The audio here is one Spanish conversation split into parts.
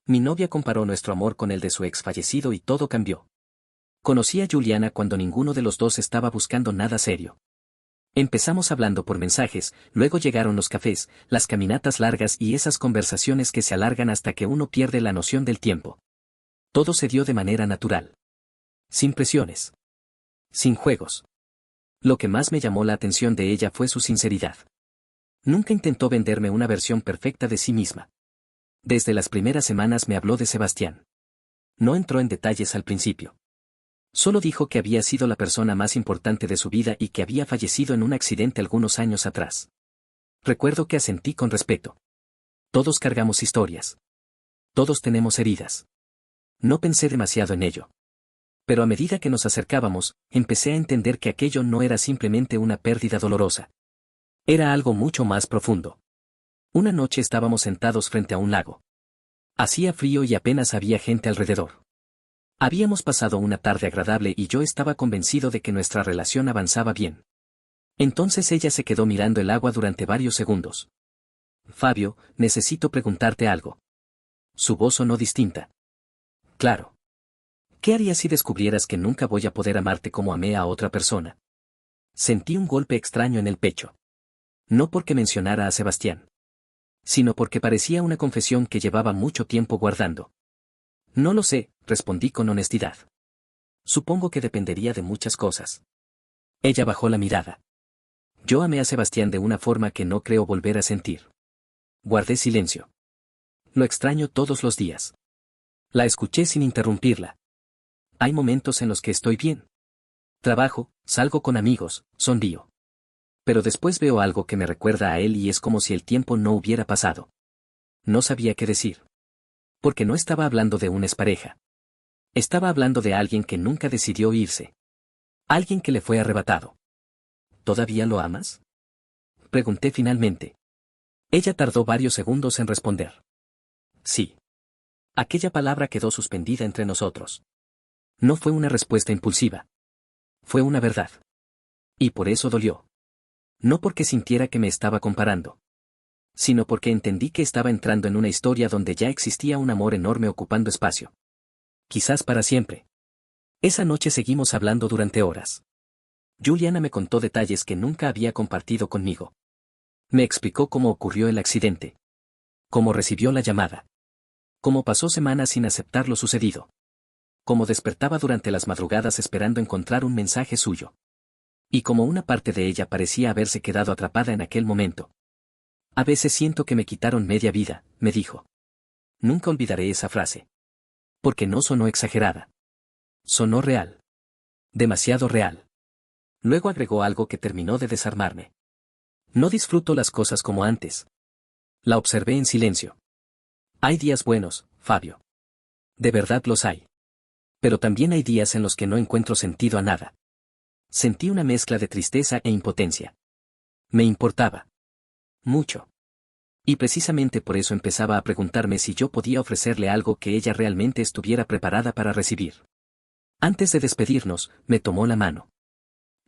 Mi novia comparó nuestro amor con el de su ex fallecido y todo cambió. Conocí a Juliana cuando ninguno de los dos estaba buscando nada serio. Empezamos hablando por mensajes, luego llegaron los cafés, las caminatas largas y esas conversaciones que se alargan hasta que uno pierde la noción del tiempo. Todo se dio de manera natural. Sin presiones. Sin juegos. Lo que más me llamó la atención de ella fue su sinceridad. Nunca intentó venderme una versión perfecta de sí misma. Desde las primeras semanas me habló de Sebastián. No entró en detalles al principio. Solo dijo que había sido la persona más importante de su vida y que había fallecido en un accidente algunos años atrás. Recuerdo que asentí con respeto. Todos cargamos historias. Todos tenemos heridas. No pensé demasiado en ello. Pero a medida que nos acercábamos, empecé a entender que aquello no era simplemente una pérdida dolorosa. Era algo mucho más profundo. Una noche estábamos sentados frente a un lago. Hacía frío y apenas había gente alrededor. Habíamos pasado una tarde agradable y yo estaba convencido de que nuestra relación avanzaba bien. Entonces ella se quedó mirando el agua durante varios segundos. Fabio, necesito preguntarte algo. Su voz sonó distinta. Claro. ¿Qué harías si descubrieras que nunca voy a poder amarte como amé a otra persona? Sentí un golpe extraño en el pecho. No porque mencionara a Sebastián, sino porque parecía una confesión que llevaba mucho tiempo guardando. No lo sé, respondí con honestidad. Supongo que dependería de muchas cosas. Ella bajó la mirada. Yo amé a Sebastián de una forma que no creo volver a sentir. Guardé silencio. Lo extraño todos los días. La escuché sin interrumpirla. Hay momentos en los que estoy bien. Trabajo, salgo con amigos, sonrío. Pero después veo algo que me recuerda a él y es como si el tiempo no hubiera pasado. No sabía qué decir. Porque no estaba hablando de una expareja. Estaba hablando de alguien que nunca decidió irse. Alguien que le fue arrebatado. ¿Todavía lo amas? Pregunté finalmente. Ella tardó varios segundos en responder. Sí. Aquella palabra quedó suspendida entre nosotros. No fue una respuesta impulsiva. Fue una verdad. Y por eso dolió. No porque sintiera que me estaba comparando, sino porque entendí que estaba entrando en una historia donde ya existía un amor enorme ocupando espacio. Quizás para siempre. Esa noche seguimos hablando durante horas. Juliana me contó detalles que nunca había compartido conmigo. Me explicó cómo ocurrió el accidente. Cómo recibió la llamada. Cómo pasó semanas sin aceptar lo sucedido. Cómo despertaba durante las madrugadas esperando encontrar un mensaje suyo. Y cómo una parte de ella parecía haberse quedado atrapada en aquel momento. A veces siento que me quitaron media vida, me dijo. Nunca olvidaré esa frase. Porque no sonó exagerada. Sonó real. Demasiado real. Luego agregó algo que terminó de desarmarme. No disfruto las cosas como antes. La observé en silencio. Hay días buenos, Fabio. De verdad los hay. Pero también hay días en los que no encuentro sentido a nada. Sentí una mezcla de tristeza e impotencia. Me importaba. Mucho. Y precisamente por eso empezaba a preguntarme si yo podía ofrecerle algo que ella realmente estuviera preparada para recibir. Antes de despedirnos, me tomó la mano.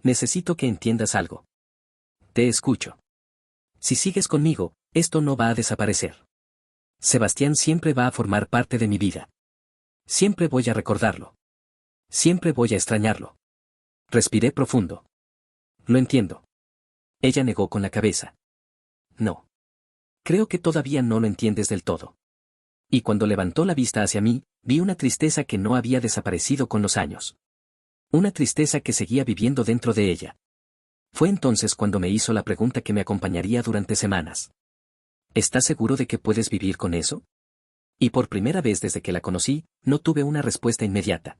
Necesito que entiendas algo. Te escucho. Si sigues conmigo, esto no va a desaparecer. Sebastián siempre va a formar parte de mi vida. Siempre voy a recordarlo. Siempre voy a extrañarlo. Respiré profundo. Lo entiendo. Ella negó con la cabeza. No. Creo que todavía no lo entiendes del todo. Y cuando levantó la vista hacia mí, vi una tristeza que no había desaparecido con los años. Una tristeza que seguía viviendo dentro de ella. Fue entonces cuando me hizo la pregunta que me acompañaría durante semanas. ¿Estás seguro de que puedes vivir con eso? Y por primera vez desde que la conocí, no tuve una respuesta inmediata.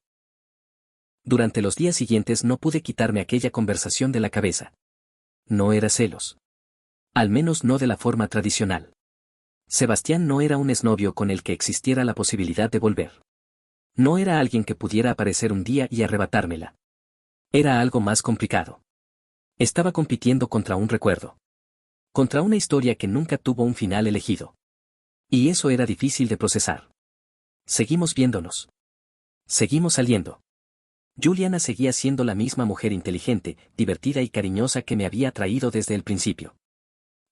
Durante los días siguientes no pude quitarme aquella conversación de la cabeza. No era celos. Al menos no de la forma tradicional. Sebastián no era un exnovio con el que existiera la posibilidad de volver. No era alguien que pudiera aparecer un día y arrebatármela. Era algo más complicado. Estaba compitiendo contra un recuerdo. Contra una historia que nunca tuvo un final elegido. Y eso era difícil de procesar. Seguimos viéndonos. Seguimos saliendo. Juliana seguía siendo la misma mujer inteligente, divertida y cariñosa que me había atraído desde el principio.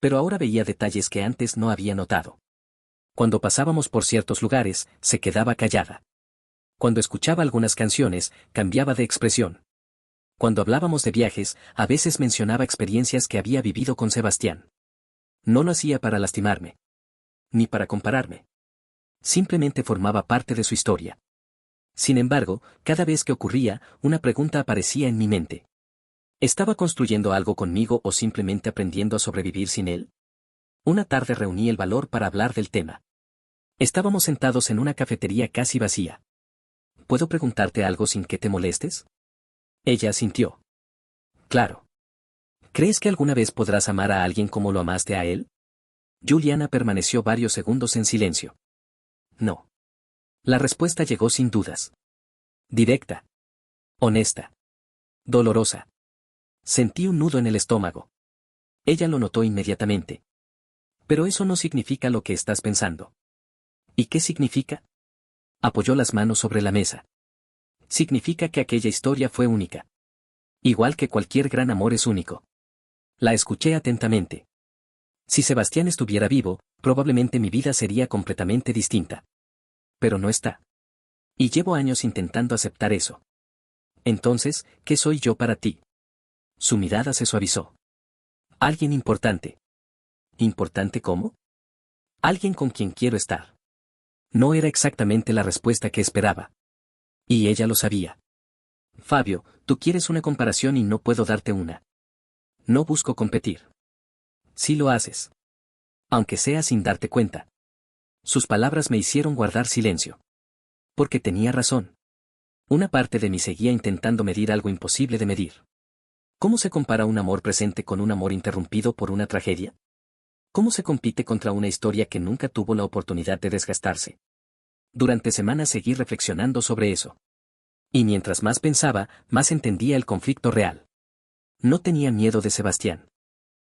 Pero ahora veía detalles que antes no había notado. Cuando pasábamos por ciertos lugares, se quedaba callada. Cuando escuchaba algunas canciones, cambiaba de expresión. Cuando hablábamos de viajes, a veces mencionaba experiencias que había vivido con Sebastián. No lo hacía para lastimarme. Ni para compararme. Simplemente formaba parte de su historia. Sin embargo, cada vez que ocurría, una pregunta aparecía en mi mente. ¿Estaba construyendo algo conmigo o simplemente aprendiendo a sobrevivir sin él? Una tarde reuní el valor para hablar del tema. Estábamos sentados en una cafetería casi vacía. ¿Puedo preguntarte algo sin que te molestes? Ella asintió. Claro. ¿Crees que alguna vez podrás amar a alguien como lo amaste a él? Juliana permaneció varios segundos en silencio. No. La respuesta llegó sin dudas. Directa. Honesta. Dolorosa. Sentí un nudo en el estómago. Ella lo notó inmediatamente. Pero eso no significa lo que estás pensando. ¿Y qué significa? Apoyó las manos sobre la mesa. Significa que aquella historia fue única. Igual que cualquier gran amor es único. La escuché atentamente. Si Sebastián estuviera vivo, probablemente mi vida sería completamente distinta. Pero no está. Y llevo años intentando aceptar eso. Entonces, ¿qué soy yo para ti? Su mirada se suavizó. Alguien importante. ¿Importante cómo? Alguien con quien quiero estar. No era exactamente la respuesta que esperaba. Y ella lo sabía. Fabio, tú quieres una comparación y no puedo darte una. No busco competir. Sí lo haces. Aunque sea sin darte cuenta. Sus palabras me hicieron guardar silencio. Porque tenía razón. Una parte de mí seguía intentando medir algo imposible de medir. ¿Cómo se compara un amor presente con un amor interrumpido por una tragedia? ¿Cómo se compite contra una historia que nunca tuvo la oportunidad de desgastarse? Durante semanas seguí reflexionando sobre eso. Y mientras más pensaba, más entendía el conflicto real. No tenía miedo de Sebastián.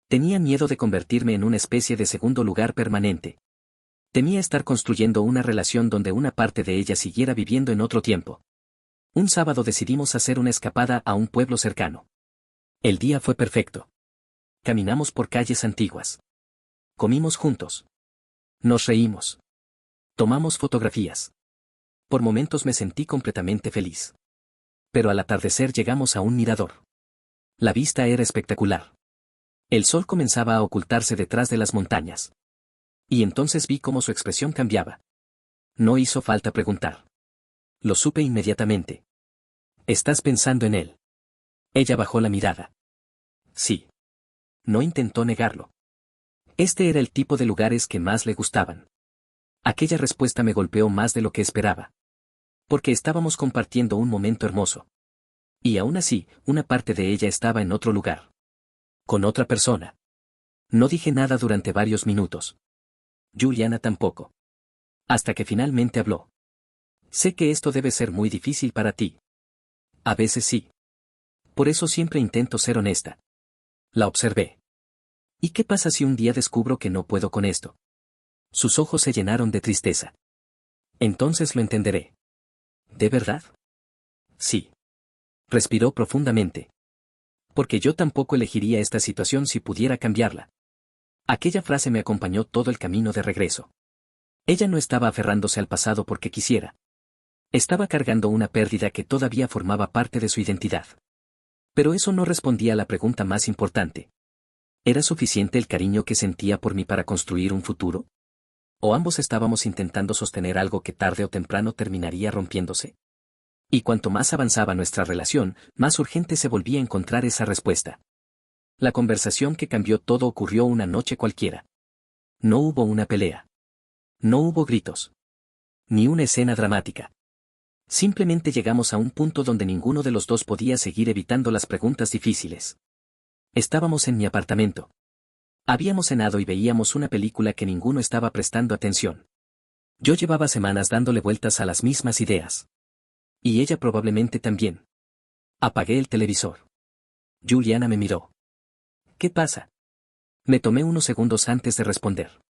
Tenía miedo de convertirme en una especie de segundo lugar permanente. Temía estar construyendo una relación donde una parte de ella siguiera viviendo en otro tiempo. Un sábado decidimos hacer una escapada a un pueblo cercano. El día fue perfecto. Caminamos por calles antiguas. Comimos juntos. Nos reímos. Tomamos fotografías. Por momentos me sentí completamente feliz. Pero al atardecer llegamos a un mirador. La vista era espectacular. El sol comenzaba a ocultarse detrás de las montañas. Y entonces vi cómo su expresión cambiaba. No hizo falta preguntar. Lo supe inmediatamente. ¿Estás pensando en él? Ella bajó la mirada. Sí. No intentó negarlo. Este era el tipo de lugares que más le gustaban. Aquella respuesta me golpeó más de lo que esperaba. Porque estábamos compartiendo un momento hermoso. Y aún así, una parte de ella estaba en otro lugar. Con otra persona. No dije nada durante varios minutos. Juliana tampoco. Hasta que finalmente habló. Sé que esto debe ser muy difícil para ti. A veces sí. Por eso siempre intento ser honesta. La observé. ¿Y qué pasa si un día descubro que no puedo con esto? Sus ojos se llenaron de tristeza. Entonces lo entenderé. ¿De verdad? Sí. Respiró profundamente. Porque yo tampoco elegiría esta situación si pudiera cambiarla. Aquella frase me acompañó todo el camino de regreso. Ella no estaba aferrándose al pasado porque quisiera. Estaba cargando una pérdida que todavía formaba parte de su identidad. Pero eso no respondía a la pregunta más importante. ¿Era suficiente el cariño que sentía por mí para construir un futuro? ¿O ambos estábamos intentando sostener algo que tarde o temprano terminaría rompiéndose? Y cuanto más avanzaba nuestra relación, más urgente se volvía a encontrar esa respuesta. La conversación que cambió todo ocurrió una noche cualquiera. No hubo una pelea. No hubo gritos. Ni una escena dramática. Simplemente llegamos a un punto donde ninguno de los dos podía seguir evitando las preguntas difíciles. Estábamos en mi apartamento. Habíamos cenado y veíamos una película que ninguno estaba prestando atención. Yo llevaba semanas dándole vueltas a las mismas ideas. Y ella probablemente también. Apagué el televisor. Juliana me miró. ¿Qué pasa? Me tomé unos segundos antes de responder.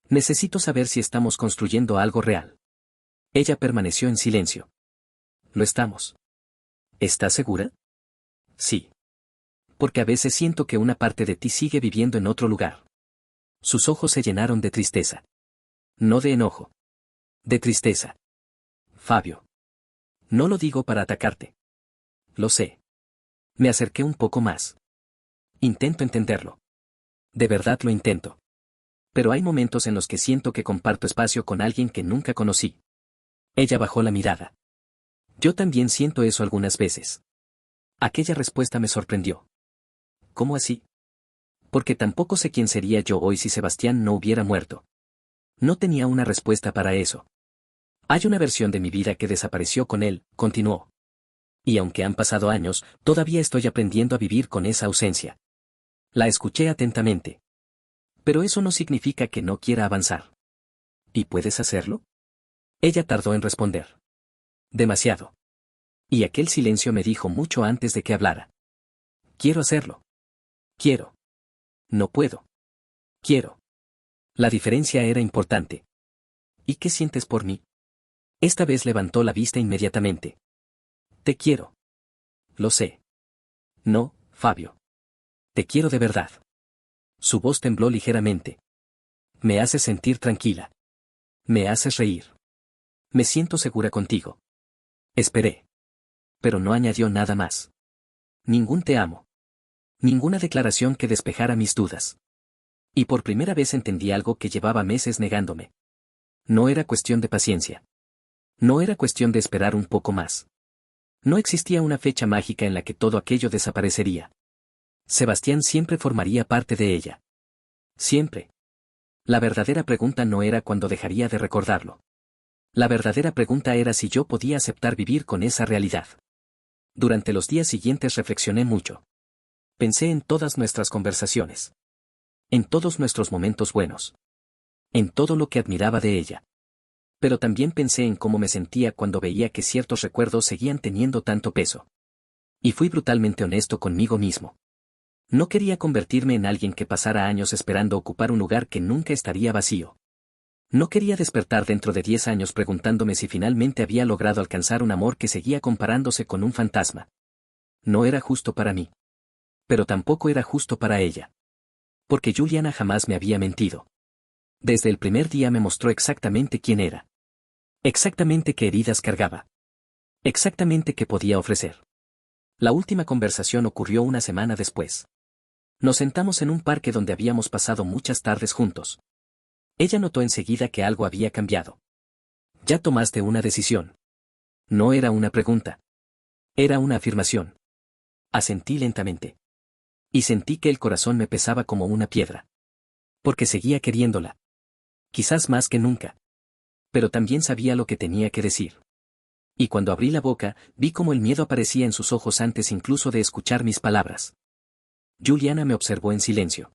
Necesito saber si estamos construyendo algo real. Ella permaneció en silencio. Lo estamos. ¿Estás segura? Sí. Porque a veces siento que una parte de ti sigue viviendo en otro lugar. Sus ojos se llenaron de tristeza. No de enojo. De tristeza. Fabio. No lo digo para atacarte. Lo sé. Me acerqué un poco más. Intento entenderlo. De verdad lo intento. Pero hay momentos en los que siento que comparto espacio con alguien que nunca conocí. Ella bajó la mirada. Yo también siento eso algunas veces. Aquella respuesta me sorprendió. ¿Cómo así? Porque tampoco sé quién sería yo hoy si Sebastián no hubiera muerto. No tenía una respuesta para eso. Hay una versión de mi vida que desapareció con él, continuó. Y aunque han pasado años, todavía estoy aprendiendo a vivir con esa ausencia. La escuché atentamente. Pero eso no significa que no quiera avanzar. ¿Y puedes hacerlo? Ella tardó en responder. Demasiado. Y aquel silencio me dijo mucho antes de que hablara. Quiero hacerlo. Quiero. No puedo. Quiero. La diferencia era importante. ¿Y qué sientes por mí? Esta vez levantó la vista inmediatamente. Te quiero. Lo sé. No, Fabio. Te quiero de verdad. Su voz tembló ligeramente. Me haces sentir tranquila. Me haces reír. Me siento segura contigo. Esperé. Pero no añadió nada más. Ningún te amo. Ninguna declaración que despejara mis dudas. Y por primera vez entendí algo que llevaba meses negándome. No era cuestión de paciencia. No era cuestión de esperar un poco más. No existía una fecha mágica en la que todo aquello desaparecería. Sebastián siempre formaría parte de ella. Siempre. La verdadera pregunta no era cuándo dejaría de recordarlo. La verdadera pregunta era si yo podía aceptar vivir con esa realidad. Durante los días siguientes reflexioné mucho. Pensé en todas nuestras conversaciones. En todos nuestros momentos buenos. En todo lo que admiraba de ella. Pero también pensé en cómo me sentía cuando veía que ciertos recuerdos seguían teniendo tanto peso. Y fui brutalmente honesto conmigo mismo. No quería convertirme en alguien que pasara años esperando ocupar un lugar que nunca estaría vacío. No quería despertar dentro de 10 años preguntándome si finalmente había logrado alcanzar un amor que seguía comparándose con un fantasma. No era justo para mí. Pero tampoco era justo para ella. Porque Juliana jamás me había mentido. Desde el primer día me mostró exactamente quién era. Exactamente qué heridas cargaba. Exactamente qué podía ofrecer. La última conversación ocurrió una semana después. Nos sentamos en un parque donde habíamos pasado muchas tardes juntos. Ella notó enseguida que algo había cambiado. Ya tomaste una decisión. No era una pregunta. Era una afirmación. Asentí lentamente. Y sentí que el corazón me pesaba como una piedra. Porque seguía queriéndola. Quizás más que nunca. Pero también sabía lo que tenía que decir. Y cuando abrí la boca, vi cómo el miedo aparecía en sus ojos antes incluso de escuchar mis palabras. Juliana me observó en silencio.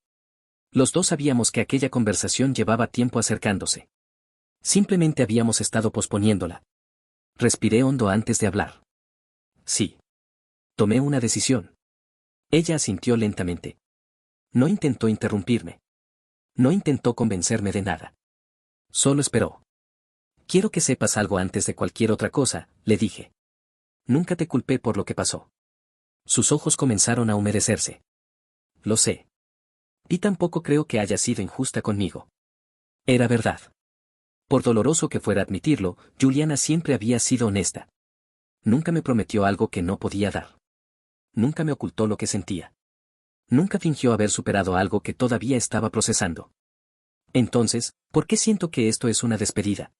Los dos sabíamos que aquella conversación llevaba tiempo acercándose. Simplemente habíamos estado posponiéndola. Respiré hondo antes de hablar. Sí. Tomé una decisión. Ella asintió lentamente. No intentó interrumpirme. No intentó convencerme de nada. Solo esperó. Quiero que sepas algo antes de cualquier otra cosa, le dije. Nunca te culpé por lo que pasó. Sus ojos comenzaron a humedecerse. Lo sé. Y tampoco creo que haya sido injusta conmigo. Era verdad. Por doloroso que fuera admitirlo, Juliana siempre había sido honesta. Nunca me prometió algo que no podía dar. Nunca me ocultó lo que sentía. Nunca fingió haber superado algo que todavía estaba procesando. Entonces, ¿por qué siento que esto es una despedida?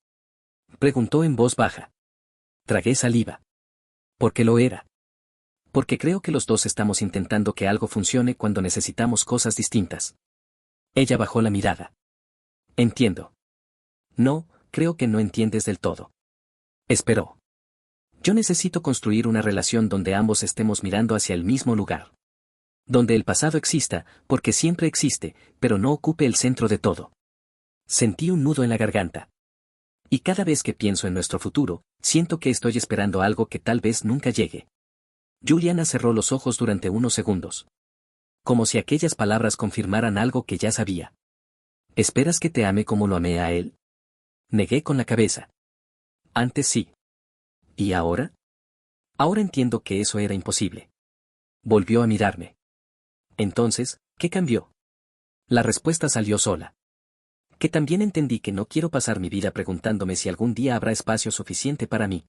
Preguntó en voz baja. Tragué saliva. Porque lo era. Porque creo que los dos estamos intentando que algo funcione cuando necesitamos cosas distintas. Ella bajó la mirada. Entiendo. No, creo que no entiendes del todo. Esperó. Yo necesito construir una relación donde ambos estemos mirando hacia el mismo lugar. Donde el pasado exista, porque siempre existe, pero no ocupe el centro de todo. Sentí un nudo en la garganta. Y cada vez que pienso en nuestro futuro, siento que estoy esperando algo que tal vez nunca llegue. Juliana cerró los ojos durante unos segundos. Como si aquellas palabras confirmaran algo que ya sabía. ¿Esperas que te ame como lo amé a él? Negué con la cabeza. Antes sí. ¿Y ahora? Ahora entiendo que eso era imposible. Volvió a mirarme. Entonces, ¿qué cambió? La respuesta salió sola. Que también entendí que no quiero pasar mi vida preguntándome si algún día habrá espacio suficiente para mí.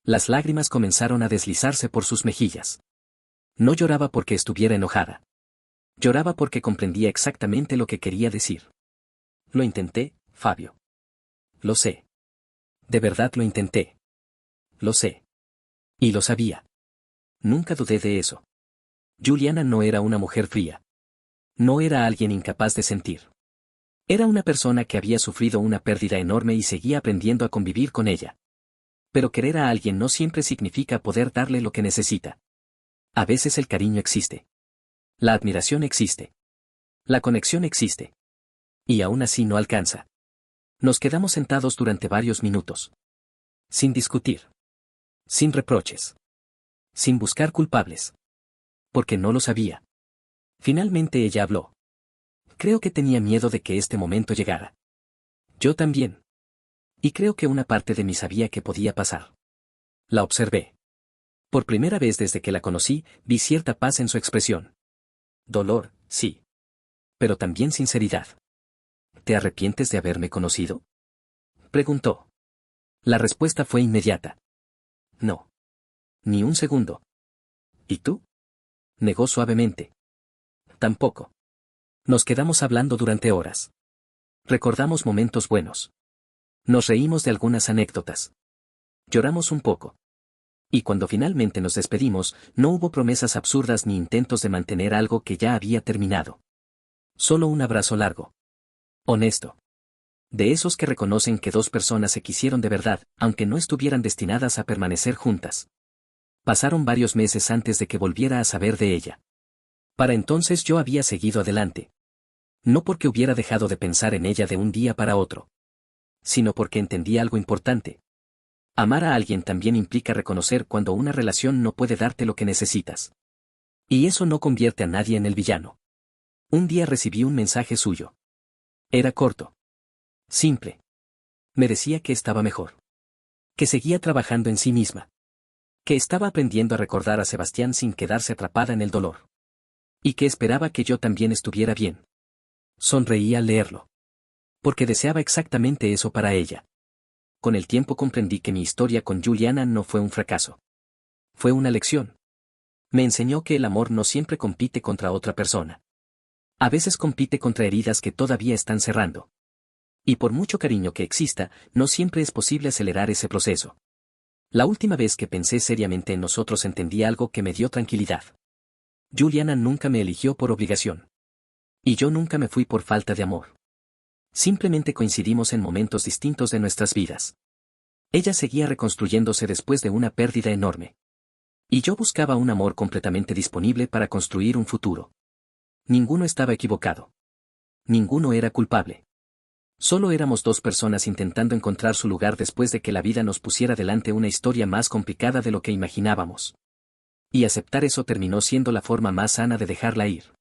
Las lágrimas comenzaron a deslizarse por sus mejillas. No lloraba porque estuviera enojada. Lloraba porque comprendía exactamente lo que quería decir. Lo intenté, Fabio. Lo sé. De verdad lo intenté. Lo sé. Y lo sabía. Nunca dudé de eso. Juliana no era una mujer fría. No era alguien incapaz de sentir. Era una persona que había sufrido una pérdida enorme y seguía aprendiendo a convivir con ella. Pero querer a alguien no siempre significa poder darle lo que necesita. A veces el cariño existe. La admiración existe. La conexión existe. Y aún así no alcanza. Nos quedamos sentados durante varios minutos. Sin discutir. Sin reproches. Sin buscar culpables. Porque no lo sabía. Finalmente ella habló. Creo que tenía miedo de que este momento llegara. Yo también. Y creo que una parte de mí sabía que podía pasar. La observé. Por primera vez desde que la conocí, vi cierta paz en su expresión. Dolor, sí. Pero también sinceridad. ¿Te arrepientes de haberme conocido? Preguntó. La respuesta fue inmediata. No. Ni un segundo. ¿Y tú? Negó suavemente. Tampoco. Nos quedamos hablando durante horas. Recordamos momentos buenos. Nos reímos de algunas anécdotas. Lloramos un poco. Y cuando finalmente nos despedimos, no hubo promesas absurdas ni intentos de mantener algo que ya había terminado. Solo un abrazo largo. Honesto. De esos que reconocen que dos personas se quisieron de verdad, aunque no estuvieran destinadas a permanecer juntas. Pasaron varios meses antes de que volviera a saber de ella. Para entonces yo había seguido adelante. No porque hubiera dejado de pensar en ella de un día para otro. Sino porque entendí algo importante. Amar a alguien también implica reconocer cuando una relación no puede darte lo que necesitas. Y eso no convierte a nadie en el villano. Un día recibí un mensaje suyo. Era corto. Simple. Me decía que estaba mejor. Que seguía trabajando en sí misma. Que estaba aprendiendo a recordar a Sebastián sin quedarse atrapada en el dolor. Y que esperaba que yo también estuviera bien. Sonreí al leerlo. Porque deseaba exactamente eso para ella. Con el tiempo comprendí que mi historia con Juliana no fue un fracaso. Fue una lección. Me enseñó que el amor no siempre compite contra otra persona. A veces compite contra heridas que todavía están cerrando. Y por mucho cariño que exista, no siempre es posible acelerar ese proceso. La última vez que pensé seriamente en nosotros entendí algo que me dio tranquilidad. Juliana nunca me eligió por obligación. Y yo nunca me fui por falta de amor. Simplemente coincidimos en momentos distintos de nuestras vidas. Ella seguía reconstruyéndose después de una pérdida enorme. Y yo buscaba un amor completamente disponible para construir un futuro. Ninguno estaba equivocado. Ninguno era culpable. Solo éramos dos personas intentando encontrar su lugar después de que la vida nos pusiera delante una historia más complicada de lo que imaginábamos. Y aceptar eso terminó siendo la forma más sana de dejarla ir.